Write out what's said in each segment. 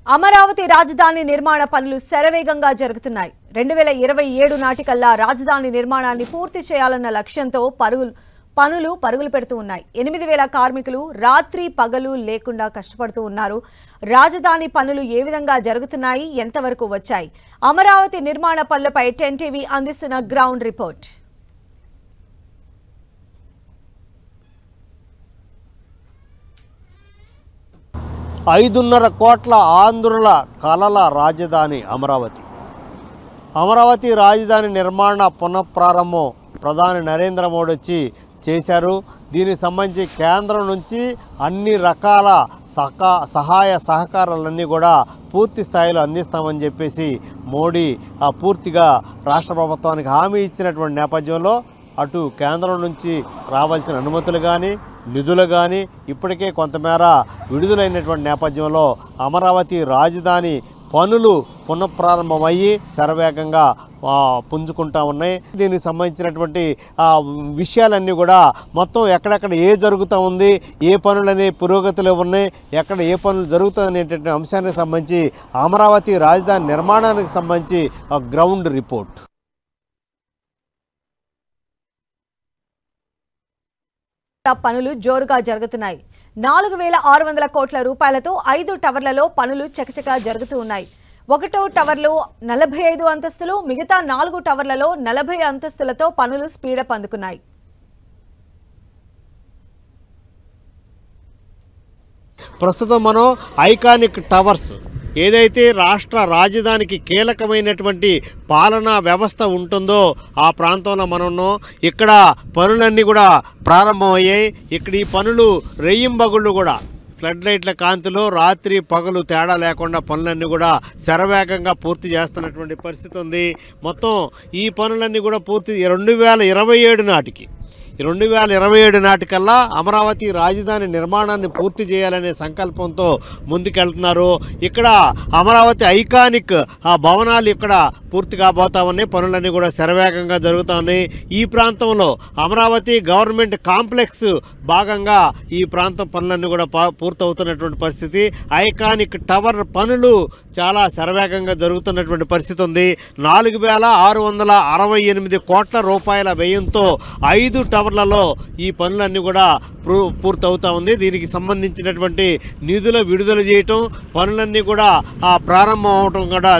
అమరావతి రాజధాని నిర్మాణ పనులు శరవేగంగా జరుగుతున్నాయి. 2027 నాటికల్లా రాజధాని నిర్మాణాన్ని పూర్తి చేయాలన్న లక్ష్యంతో పనులు పెడుతూ ఉన్నాయి. 8000 కార్మికులు రాత్రి పగలు లేకుండా కష్టపడుతూ ఉన్నారు. రాజధాని పనులు ఏ విధంగా జరుగుతున్నాయి, ఎంతవరకు వచ్చాయి? అమరావతి నిర్మాణ పనులపై 10 టీవీ అందిస్తున్న గ్రౌండ్ రిపోర్ట్. $5.5 కోట్ల ఆంధ్రుల కలల రాజధాని అమరావతి. అమరావతి రాజధాని నిర్మాణ పునఃప్రారంభం ప్రధాని నరేంద్ర మోడీ వచ్చి చేశారు. దీనికి సంబంధించి కేంద్రం నుంచి అన్ని రకాల సహాయ సహకారాలన్నీ కూడా పూర్తి స్థాయిలో అందిస్తామని చెప్పేసి మోడీ పూర్తిగా రాష్ట్ర ప్రభుత్వానికి హామీ ఇచ్చినటువంటి నేపథ్యంలో అటు కేంద్రం నుంచి రావాల్సిన అనుమతులు కానీ నిధులు కానీ ఇప్పటికే కొంతమేర విడుదలైనటువంటి నేపథ్యంలో అమరావతి రాజధాని పనులు పునఃప్రారంభమయ్యి శరవేగంగా పుంజుకుంటా ఉన్నాయి. దీనికి సంబంధించినటువంటి విషయాలన్నీ కూడా మొత్తం ఎక్కడెక్కడ ఏ జరుగుతూ ఉంది, ఏ పనులనే పురోగతిలో ఉన్నాయి, ఎక్కడ ఏ పనులు జరుగుతాయనేటువంటి అంశానికి సంబంధించి అమరావతి రాజధాని నిర్మాణానికి సంబంధించి గ్రౌండ్ రిపోర్ట్. పనులు జోరుగా జరుగుతున్నాయి. 4600 కోట్ల రూపాయలతో 5 టవర్లలో పనులు చకచకా జరుగుతూ ఉన్నాయి. 1వ టవర్లో 45 అంతస్తులు, మిగతా 4 టవర్లలో 40 అంతస్తులతో పనులు స్పీడప్ అందుకున్నాయి. ప్రస్తుతం మనం ఐకానిక్ టవర్స్ ఏదైతే రాష్ట్ర రాజధానికి కీలకమైనటువంటి పాలనా వ్యవస్థ ఉంటుందో ఆ ప్రాంతంలో మనం ఉన్నాం. ఇక్కడ పనులన్నీ కూడా ప్రారంభమయ్యాయి. ఇక్కడ ఈ పనులు రెయ్యింబగుళ్ళు కూడా ఫ్లడ్ లైట్ల కాంతిలో రాత్రి పగలు తేడా లేకుండా పనులన్నీ కూడా శరవేగంగా పూర్తి చేస్తున్నటువంటి పరిస్థితి ఉంది. మొత్తం ఈ పనులన్నీ కూడా పూర్తి 2027 నాటికి 2027 నాటికల్లా అమరావతి రాజధాని నిర్మాణాన్ని పూర్తి చేయాలనే సంకల్పంతో ముందుకెళ్తున్నారు. ఇక్కడ అమరావతి ఐకానిక్ భవనాలు ఇక్కడ పూర్తి కాబోతా ఉన్నాయి. పనులన్నీ కూడా శరవేగంగా జరుగుతూ ఉన్నాయి. ఈ ప్రాంతంలో అమరావతి గవర్నమెంట్ కాంప్లెక్స్ భాగంగా ఈ ప్రాంతం పనులన్నీ కూడా పూర్తవుతున్నటువంటి పరిస్థితి. ఐకానిక్ టవర్ పనులు చాలా శరవేగంగా జరుగుతున్నటువంటి పరిస్థితి ఉంది. 4668 కోట్ల రూపాయల వ్యయంతో 5 టవర్లలో ఈ పనులన్నీ కూడా పూర్తవుతూ ఉంది. దీనికి సంబంధించినటువంటి నిధుల విడుదల చేయటం, పనులన్నీ కూడా ప్రారంభం అవటం కూడా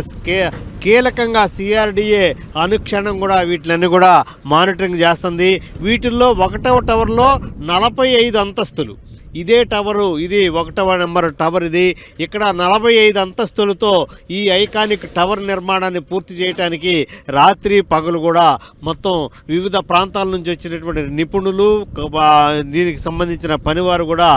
కీలకంగా CRDA అనుక్షణం కూడా వీటిలన్నీ కూడా మానిటరింగ్ చేస్తుంది. వీటిల్లో 1వ టవర్లో 45 అంతస్తులు. ఇదే టవరు, ఇది 1వ నెంబర్ టవర్. ఇది ఇక్కడ 45 అంతస్తులతో ఈ ఐకానిక్ టవర్ నిర్మాణాన్ని పూర్తి చేయడానికి రాత్రి పగలు కూడా మొత్తం వివిధ ప్రాంతాల నుంచి వచ్చినటువంటి నిపుణులు, దీనికి సంబంధించిన పనివారు కూడా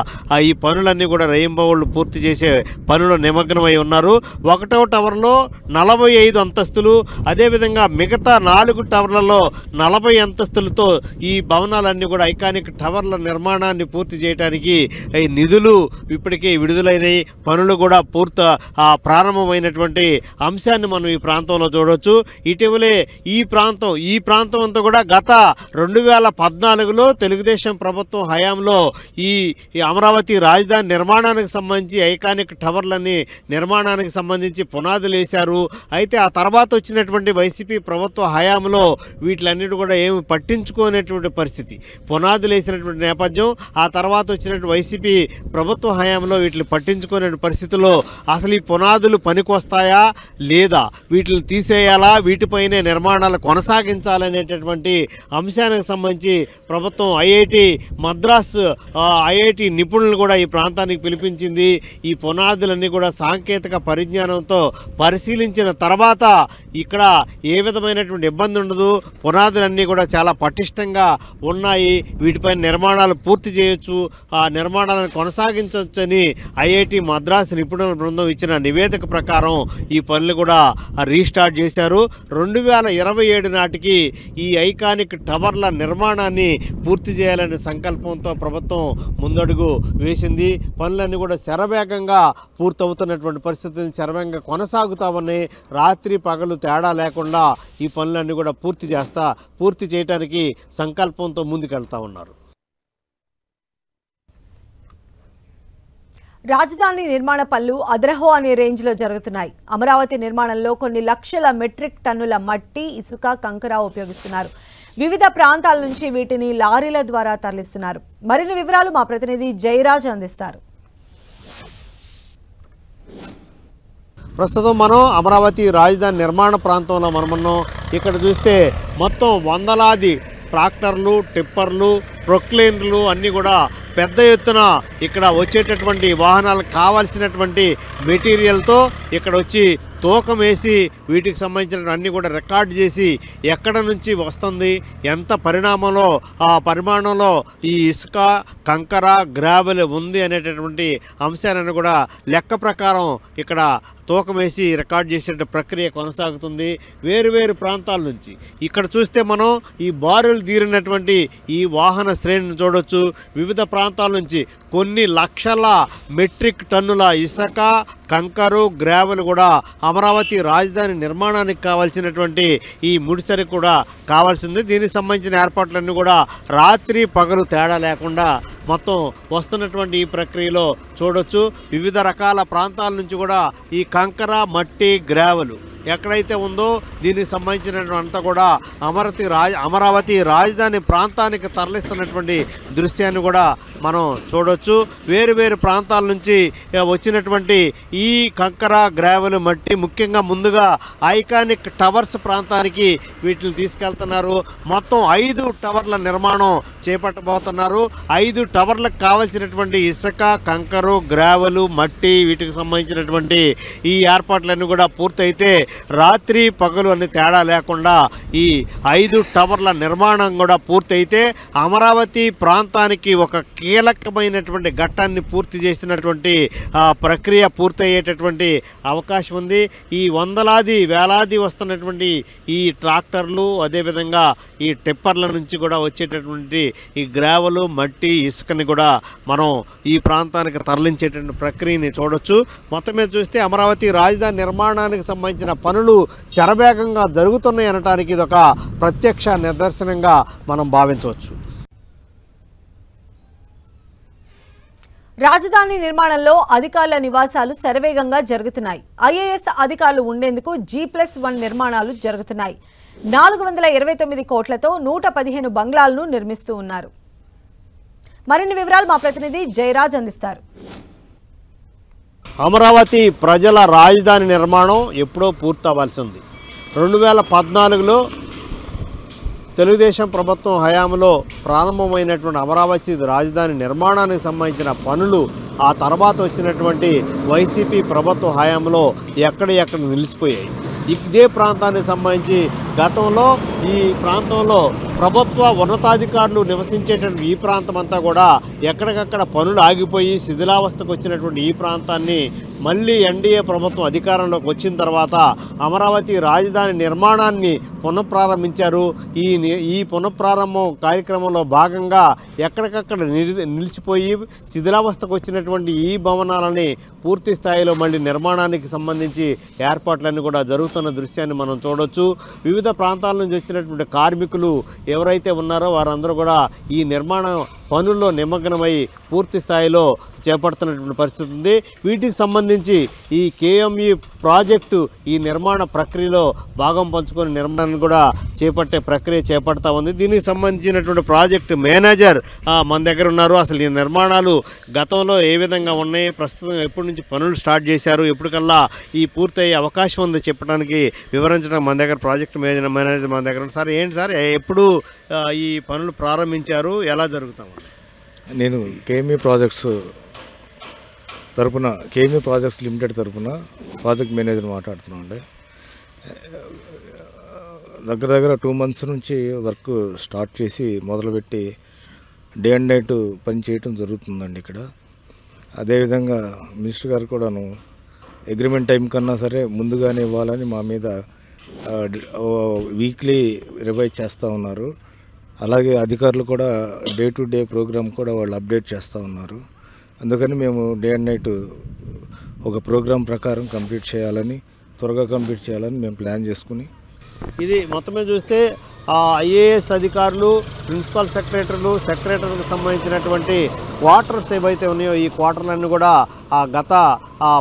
ఈ పనులన్నీ కూడా రెయ్యింబవళ్ళు పూర్తి చేసే పనులు నిమగ్నమై ఉన్నారు. 1వ టవర్లో 45 అంతస్తులు, అదేవిధంగా మిగతా 4 టవర్లలో 40 అంతస్తులతో ఈ భవనాలన్నీ కూడా ఐకానిక్ టవర్ల నిర్మాణాన్ని పూర్తి చేయడానికి నిధులు ఇప్పటికే విడుదలైనవి. పనులు కూడా ప్రారంభమైనటువంటి అంశాన్ని మనం ఈ ప్రాంతంలో చూడవచ్చు. ఇటీవలే ఈ ప్రాంతం అంతా కూడా గత 2014లో తెలుగుదేశం ప్రభుత్వం హయాంలో ఈ అమరావతి రాజధాని నిర్మాణానికి సంబంధించి ఐకానిక్ టవర్లని నిర్మాణానికి సంబంధించి పునాదులు వేశారు. అయితే ఆ తర్వాత వచ్చినటువంటి వైసీపీ ప్రభుత్వ హయాంలో వీటిలన్నిటి కూడా ఏమి పట్టించుకోనేటువంటి పరిస్థితి. పునాదులు వేసినటువంటి నేపథ్యం, ఆ తర్వాత వచ్చినటువంటి వైసీపీ ప్రభుత్వ హయాంలో వీటిని పట్టించుకునే పరిస్థితుల్లో అసలు ఈ పునాదులు పనికొస్తాయా లేదా, వీటిని తీసేయాలా, వీటిపైనే నిర్మాణాలు కొనసాగించాలనేటటువంటి అంశానికి సంబంధించి ప్రభుత్వం మద్రాస్ ఐఐటి నిపుణులను కూడా ఈ ప్రాంతానికి పిలిపించింది. ఈ పునాదులన్నీ కూడా సాంకేతిక పరిజ్ఞానంతో పరిశీలించిన తర్వాత ఇక్కడ ఏ విధమైనటువంటి ఇబ్బంది ఉండదు, పునాదులన్నీ కూడా చాలా పటిష్టంగా ఉన్నాయి, వీటిపైన నిర్మాణాలు పూర్తి చేయొచ్చు, ఆ నిర్మాణాలను కొనసాగించవచ్చని ఐఐటి మద్రాస్ నిపుణుల బృందం ఇచ్చిన నివేదిక ప్రకారం ఈ పనులు కూడా రీస్టార్ట్ చేశారు. 2027 నాటికి ఈ ఐకానిక్ టవర్ల నిర్మాణాన్ని పూర్తి చేయాలనే సంకల్పంతో ప్రభుత్వం ముందడుగు వేసింది. పనులన్నీ కూడా శరవేగంగా పూర్తవుతున్నటువంటి పరిస్థితులు శరవేగంగా కొనసాగుతా ఉన్నాయి. రాత్రి పగలు తేడా లేకుండా ఈ పనులన్నీ కూడా పూర్తి చేయడానికి సంకల్పంతో ముందుకెళ్తా ఉన్నారు. రాజధాని నిర్మాణ పనులు అద్రహో అనే రేంజ్లో జరుగుతున్నాయి. అమరావతి నిర్మాణంలో కొన్ని లక్షల మెట్రిక్ టన్నుల మట్టి, ఇసుక, కంకర ఉపయోగిస్తున్నారు. వివిధ ప్రాంతాల నుంచి వీటిని లారీల ద్వారా తరలిస్తున్నారు. మరిన్ని వివరాలు మా ప్రతినిధి జయరాజ్ అందిస్తారు. ప్రస్తుతం మనం అమరావతి రాజధాని నిర్మాణ ప్రాంతంలో మనమున్నాం. ఇక్కడ చూస్తే మొత్తం వందలాది ట్రాక్టర్లు, టిప్పర్లు, ప్రొక్లైన్లు అన్నీ కూడా పెద్ద ఎత్తున ఇక్కడ వచ్చేటటువంటి వాహనాలకు కావాల్సినటువంటి మెటీరియల్తో ఇక్కడ వచ్చి తూకం వేసి వీటికి సంబంధించిన అన్నీ కూడా రికార్డు చేసి ఎక్కడ నుంచి వస్తుంది, ఎంత పరిణామంలో ఆ పరిమాణంలో ఈ ఇసుక, కంకర, గ్రావెల్ ఉంది అనేటటువంటి అంశాలను కూడా లెక్క ప్రకారం ఇక్కడ తూకం వేసి రికార్డు చేసే ప్రక్రియ కొనసాగుతుంది. వేరు ప్రాంతాల నుంచి ఇక్కడ చూస్తే మనం ఈ బారులు తీరినటువంటి ఈ వాహన శ్రేణిని చూడవచ్చు. వివిధ ప్రాంతాల నుంచి కొన్ని లక్షల మెట్రిక్ టన్నుల ఇసుక, కంకరు, గ్రావెల్ కూడా అమరావతి రాజధాని నిర్మాణానికి కావాల్సినటువంటి ఈ ముడిసరి కూడా కావాల్సింది. దీనికి సంబంధించిన ఏర్పాట్లన్నీ కూడా రాత్రి పగలు తేడా లేకుండా మొత్తం వస్తున్నటువంటి ఈ ప్రక్రియలో చూడొచ్చు. వివిధ రకాల ప్రాంతాల నుంచి కూడా ఈ కంకర, మట్టి, గ్రావెల్ ఎక్కడైతే ఉందో దీనికి సంబంధించినటువంటి కూడా అమరావతి రాజధాని ప్రాంతానికి తరలిస్తున్నటువంటి దృశ్యాన్ని కూడా మనం చూడొచ్చు. వేరు ప్రాంతాల నుంచి వచ్చినటువంటి ఈ కంకర, గ్రావెల్, మట్టి ముఖ్యంగా ముందుగా ఐకానిక్ టవర్స్ ప్రాంతానికి వీటిని తీసుకెళ్తున్నారు. మొత్తం 5 టవర్ల నిర్మాణం చేపట్టబోతున్నారు. 5 టవర్లకు కావాల్సినటువంటి ఇసుక, కంకరు, గ్రావెల్, మట్టి వీటికి సంబంధించినటువంటి ఈ ఏర్పాట్లన్నీ కూడా పూర్తయితే రాత్రి పగలు అన్ని తేడా లేకుండా ఈ 5 టవర్ల నిర్మాణం కూడా పూర్తయితే అమరావతి ప్రాంతానికి ఒక కీలకమైనటువంటి ఘట్టాన్ని పూర్తి చేసినటువంటి ప్రక్రియ పూర్తయ్యేటటువంటి అవకాశం ఉంది. ఈ వందలాది వేలాది వస్తున్నటువంటి ఈ ట్రాక్టర్లు, అదేవిధంగా ఈ టిప్పర్ల నుంచి కూడా వచ్చేటటువంటి ఈ గ్రావెలు, మట్టి, ఇసుకని కూడా మనం ఈ ప్రాంతానికి తరలించేటువంటి ప్రక్రియని చూడొచ్చు. మొత్తం మీద చూస్తే అమరావతి రాజధాని నిర్మాణానికి సంబంధించిన పనులు శరవేగంగా జరుగుతున్నాయి అనడానికి ఇది ఒక ప్రత్యక్ష నిదర్శనంగా మనం భావించవచ్చు. రాజధాని నిర్మాణంలో అధికారుల నివాసాలు శరవేగంగా జరుగుతున్నాయి. ఐఏఎస్ అధికారులు ఉండేందుకు G+1 నిర్మాణాలు జరుగుతున్నాయి. 429 కోట్లతో 115 బంగ్లాలను నిర్మిస్తూ ఉన్నారు. మరిన్ని వివరాలు మా ప్రతినిధి జయరాజ్ అందిస్తారు. అమరావతి ప్రజల రాజధాని నిర్మాణం ఎప్పుడో పూర్తవ్వాల్సి ఉంది. 2014లో తెలుగుదేశం ప్రభుత్వం హయాంలో ప్రారంభమైనటువంటి అమరావతి రాజధాని నిర్మాణానికి సంబంధించిన పనులు ఆ తర్వాత వచ్చినటువంటి వైసీపీ ప్రభుత్వ హయాంలో ఎక్కడ నిలిచిపోయాయి. ఇదే ప్రాంతానికి సంబంధించి గతంలో ఈ ప్రాంతంలో ప్రభుత్వ ఉన్నతాధికారులు నివసించేటువంటి ఈ ప్రాంతం అంతా కూడా ఎక్కడికక్కడ పనులు ఆగిపోయి శిథిలావస్థకు వచ్చినటువంటి ఈ ప్రాంతాన్ని మళ్ళీ ఎన్డీఏ ప్రభుత్వం అధికారంలోకి వచ్చిన తర్వాత అమరావతి రాజధాని నిర్మాణాన్ని పునఃప్రారంభించారు. ఈ పునఃప్రారంభం కార్యక్రమంలో భాగంగా ఎక్కడికక్కడ నిలిచిపోయి శిథిలావస్థకు వచ్చినటువంటి ఈ భవనాలని పూర్తి స్థాయిలో మళ్ళీ నిర్మాణానికి సంబంధించి ఏర్పాట్లన్నీ కూడా జరుగుతున్న దృశ్యాన్ని మనం చూడొచ్చు. వివిధ ప్రాంతాల నుంచి వచ్చినటువంటి కార్మికులు ఎవరైతే ఉన్నారో వారందరూ కూడా ఈ నిర్మాణ పనుల్లో నిమగ్నమై పూర్తి స్థాయిలో చేపడుతున్నటువంటి పరిస్థితి ఉంది. వీటికి సంబంధించి ఈ KME ప్రాజెక్టు ఈ నిర్మాణ ప్రక్రియలో భాగం పంచుకొని నిర్మాణాన్ని కూడా చేపట్టే ప్రక్రియ చేపడతా ఉంది. దీనికి సంబంధించినటువంటి ప్రాజెక్టు మేనేజర్ మన దగ్గర ఉన్నారు. అసలు ఈ నిర్మాణాలు గతంలో ఏ విధంగా ఉన్నాయి, ప్రస్తుతం ఎప్పటి నుంచి పనులు స్టార్ట్ చేశారు, ఎప్పటికల్లా ఈ పూర్తయ్యే అవకాశం ఉంది చెప్పడానికి వివరించడం మన దగ్గర ప్రాజెక్టు మేనేజర్ మన దగ్గర సార్. ఏంటి సార్, ఎప్పుడు ఈ పనులు ప్రారంభించారు, ఎలా జరుగుతాము? నేను KME ప్రాజెక్ట్స్ లిమిటెడ్ తరపున ప్రాజెక్ట్ మేనేజర్ మాట్లాడుతున్నాను అండి. దగ్గర 2 months నుంచి వర్క్ స్టార్ట్ చేసి మొదలుపెట్టి డే అండ్ నైట్ పని చేయటం జరుగుతుందండి ఇక్కడ. అదేవిధంగా మినిస్టర్ గారు కూడాను అగ్రిమెంట్ టైం కన్నా సరే ముందుగానే ఇవ్వాలని మా మీద వీక్లీ రివైజ్ చేస్తూ ఉన్నారు. అలాగే అధికారులు కూడా డే టు డే ప్రోగ్రామ్ కూడా వాళ్ళు అప్డేట్ చేస్తూ ఉన్నారు. అందుకని మేము డే అండ్ నైట్ ఒక ప్రోగ్రామ్ ప్రకారం త్వరగా కంప్లీట్ చేయాలని మేము ప్లాన్ చేసుకుని ఇది మొత్తమే చూస్తే ఐఏఎస్ అధికారులు, ప్రిన్సిపల్ సెక్రటరీలకు సంబంధించినటువంటి క్వార్టర్స్ ఏవైతే ఉన్నాయో ఈ క్వార్టర్లన్నీ కూడా గత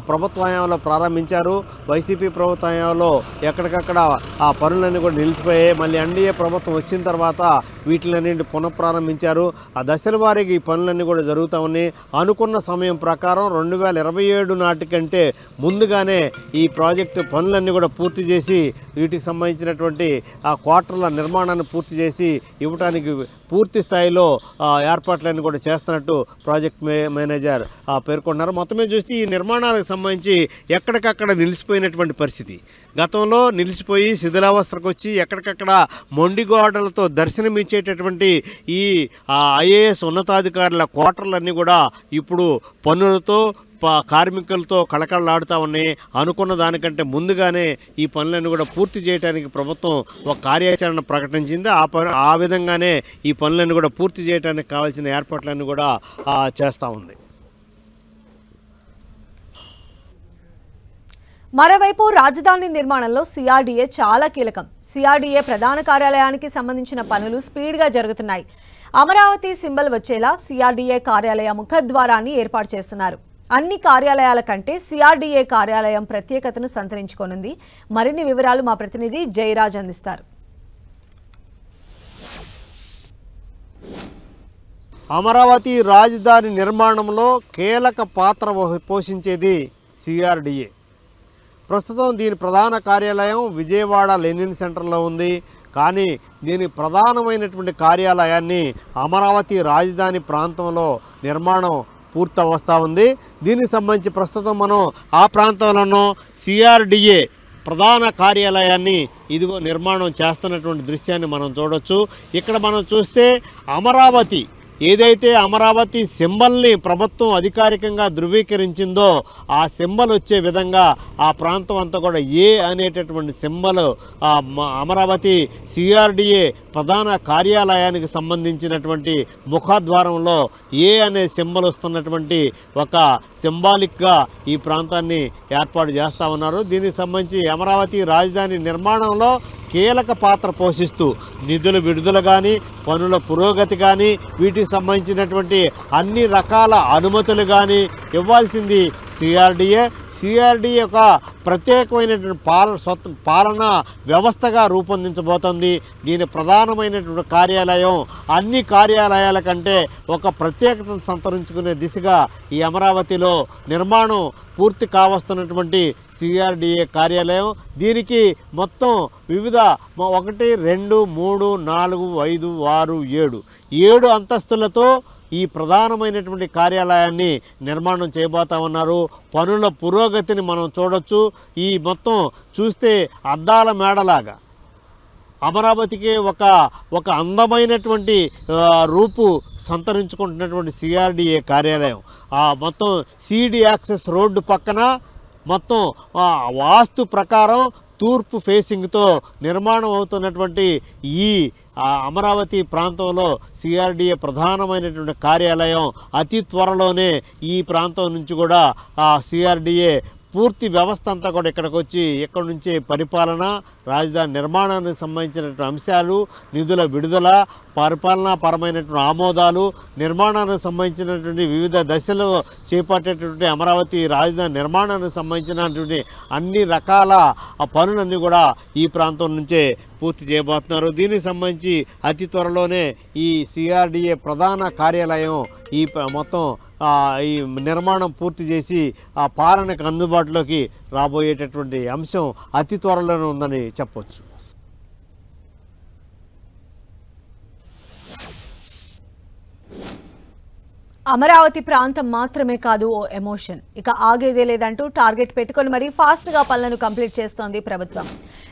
ప్రభుత్వ హయాంలో ప్రారంభించారు. వైసీపీ ప్రభుత్వ హయాంలో ఎక్కడికక్కడ ఆ పనులన్నీ కూడా నిలిచిపోయాయి. మళ్ళీ ఎన్డీఏ ప్రభుత్వం వచ్చిన తర్వాత వీటిలన్నింటి పునఃప్రారంభించారు. ఆ దశల వారీగా ఈ పనులన్నీ కూడా జరుగుతూ ఉన్నాయి. అనుకున్న సమయం ప్రకారం 2027 నాటికంటే ముందుగానే ఈ ప్రాజెక్టు పనులన్నీ కూడా పూర్తి చేసి వీటికి సంబంధించినటువంటి ఆ క్వార్టర్ల నిర్మాణాన్ని పూర్తి చేసి ఇవ్వడానికి పూర్తి స్థాయిలో ఏర్పాట్లన్నీ కూడా చేస్తున్నట్టు ప్రాజెక్ట్ మేనేజర్ పేర్కొన్నారు. మొత్తమే చూస్తే ఈ నిర్మాణాలకు సంబంధించి ఎక్కడికక్కడ నిలిచిపోయినటువంటి పరిస్థితి, గతంలో నిలిచిపోయి శిథిలావస్థకు వచ్చి ఎక్కడికక్కడ మొండిగోడలతో దర్శనమిచ్చేటటువంటి ఈ ఐఏఎస్ ఉన్నతాధికారుల క్వార్టర్లన్నీ కూడా ఇప్పుడు పన్నులతో కార్మికులతో కళకళలాడుతూ ఉన్నాయి. అనుకున్న దానికంటే ముందుగానే ఈ పనులన్నీ కూడా పూర్తి చేయడానికి ప్రభుత్వం ఒక కార్యాచరణ ప్రకటించింది. ఆ విధంగానే ఈ పనులన్నీ కూడా పూర్తి చేయడానికి కావాల్సిన ఏర్పాట్లన్నీ కూడా చేస్తూ ఉంది. మరోవైపు రాజధాని నిర్మాణంలో సిఆర్డీఏ చాలా కీలకం. సిఆర్డీఏ ప్రధాన కార్యాలయానికి సంబంధించిన పనులు స్పీడ్గా జరుగుతున్నాయి. అమరావతి సింబల్ వచ్చేలా సిఆర్డీఏ కార్యాలయ ముఖద్వారాన్ని ఏర్పాటు చేస్తున్నారు. అన్ని కార్యాలయాల కంటే సిఆర్డీఏ కార్యాలయం ప్రత్యేకతను సంతరించుకోనుంది. మరిన్ని వివరాలు మా ప్రతినిధి జయరాజ్ అందిస్తారు. అమరావతి రాజధాని నిర్మాణంలో కీలక పాత్ర పోషించేది సిఆర్డీఏ. ప్రస్తుతం దీని ప్రధాన కార్యాలయం విజయవాడ లెనిన్ సెంటర్లో ఉంది. కానీ దీని ప్రధానమైనటువంటి కార్యాలయాన్ని అమరావతి రాజధాని ప్రాంతంలో నిర్మాణం పూర్తవస్తా ఉంది. దీనికి సంబంధించి ప్రస్తుతం మనం ఆ ప్రాంతంలోనూ సిఆర్డీఏ ప్రధాన కార్యాలయాన్ని ఇదిగో నిర్మాణం చేస్తున్నటువంటి దృశ్యాన్ని మనం చూడవచ్చు. ఇక్కడ మనం చూస్తే అమరావతి ఏదైతే అమరావతి సింబల్ని ప్రభుత్వం అధికారికంగా ధృవీకరించిందో ఆ సింబల్ వచ్చే విధంగా ఆ ప్రాంతం అంతా కూడా ఏ అనేటటువంటి సింబల్ అమరావతి సిఆర్డీఏ ప్రధాన కార్యాలయానికి సంబంధించినటువంటి ముఖద్వారంలో ఏ అనే సింబల్ వస్తున్నటువంటి ఒక సింబాలిక్గా ఈ ప్రాంతాన్ని ఏర్పాటు చేస్తూ ఉన్నారు. దీనికి సంబంధించి అమరావతి రాజధాని నిర్మాణంలో కీలక పాత్ర పోషిస్తూ నిధుల విడుదల కానీ, పనుల పురోగతి కానీ, వీటికి సంబంధించినటువంటి అన్ని రకాల అనుమతులు కానీ ఇవ్వాల్సింది సిఆర్డీఏ. సిఆర్డీఏ ఒక ప్రత్యేకమైనటువంటి పాలనా వ్యవస్థగా రూపొందించబోతోంది. దీని ప్రధానమైనటువంటి కార్యాలయం అన్ని కార్యాలయాల కంటే ఒక ప్రత్యేకతను సంతరించుకునే దిశగా ఈ అమరావతిలో నిర్మాణం పూర్తి కావస్తున్నటువంటి సిఆర్డీఏ కార్యాలయం. దీనికి మొత్తం వివిధ 1, 2, 3, 4, 5, 6, 7 అంతస్తులతో ఈ ప్రధానమైనటువంటి కార్యాలయాన్ని నిర్మాణం చేయబోతా ఉన్నారు. పనుల పురోగతిని మనం చూడొచ్చు. ఈ మొత్తం చూస్తే అద్దాల మేడలాగా అమరావతికి ఒక అందమైనటువంటి రూపు సంతరించుకుంటున్నటువంటి సిఆర్డీఏ కార్యాలయం మొత్తం సిడి యాక్సెస్ రోడ్డు పక్కన మొత్తం వాస్తు ప్రకారం తూర్పు ఫేసింగ్తో నిర్మాణం అవుతున్నటువంటి ఈ అమరావతి ప్రాంతంలో సిఆర్డీఏ ప్రధానమైనటువంటి కార్యాలయం అతి త్వరలోనే ఈ ప్రాంతం నుంచి కూడా సిఆర్డీఏ పూర్తి వ్యవస్థ అంతా కూడా ఇక్కడికి వచ్చి ఇక్కడ నుంచే పరిపాలన, రాజధాని నిర్మాణానికి సంబంధించినటువంటి అంశాలు, నిధుల విడుదల, పరిపాలనాపరమైనటువంటి ఆమోదాలు, నిర్మాణానికి సంబంధించినటువంటి వివిధ దశలు చేపట్టేటటువంటి అమరావతి రాజధాని నిర్మాణానికి సంబంధించినటువంటి అన్ని రకాల పనులన్నీ కూడా ఈ ప్రాంతం నుంచే పూర్తి చేయబోతున్నారు. దీనికి సంబంధించి అతి త్వరలోనే ఈ సిఆర్డీఏ ప్రధాన కార్యాలయం ఈ మొత్తం ఈ నిర్మాణం పూర్తి చేసి ఆ పాలనకు అందుబాటులోకి రాబోయేటటువంటి అంశం అతి త్వరలోనే ఉందని చెప్పొచ్చు. అమరావతి ప్రాంతం మాత్రమే కాదు ఓ ఎమోషన్. ఇక ఆగేదే లేదంటూ టార్గెట్ పెట్టుకొని మరీ ఫాస్ట్గా పనులను కంప్లీట్ చేస్తోంది ప్రభుత్వం.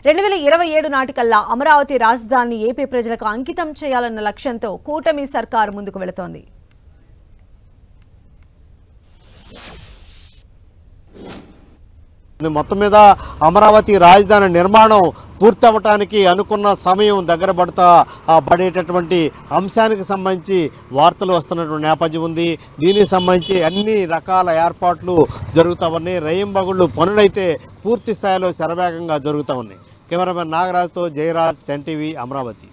2027 నాటికల్లా అమరావతి రాజధానిని ఏపీ ప్రజలకు అంకితం చేయాలన్న లక్ష్యంతో కూటమి సర్కారు ముందుకు వెళుతోంది. మొత్తం మీద అమరావతి రాజధాని నిర్మాణం పూర్తవటానికి అనుకున్న సమయం దగ్గర పడేటటువంటి అంశానికి సంబంధించి వార్తలు వస్తున్నటువంటి నేపథ్యం ఉంది. దీనికి సంబంధించి అన్ని రకాల ఏర్పాట్లు జరుగుతూ ఉన్నాయి. రేయింబగుళ్ళు పనులైతే పూర్తి స్థాయిలో శరవేగంగా జరుగుతూ ఉన్నాయి. కెమెరామెన్ నాగరాజ్తో జయరాజ్, 10 టీవీ, అమరావతి.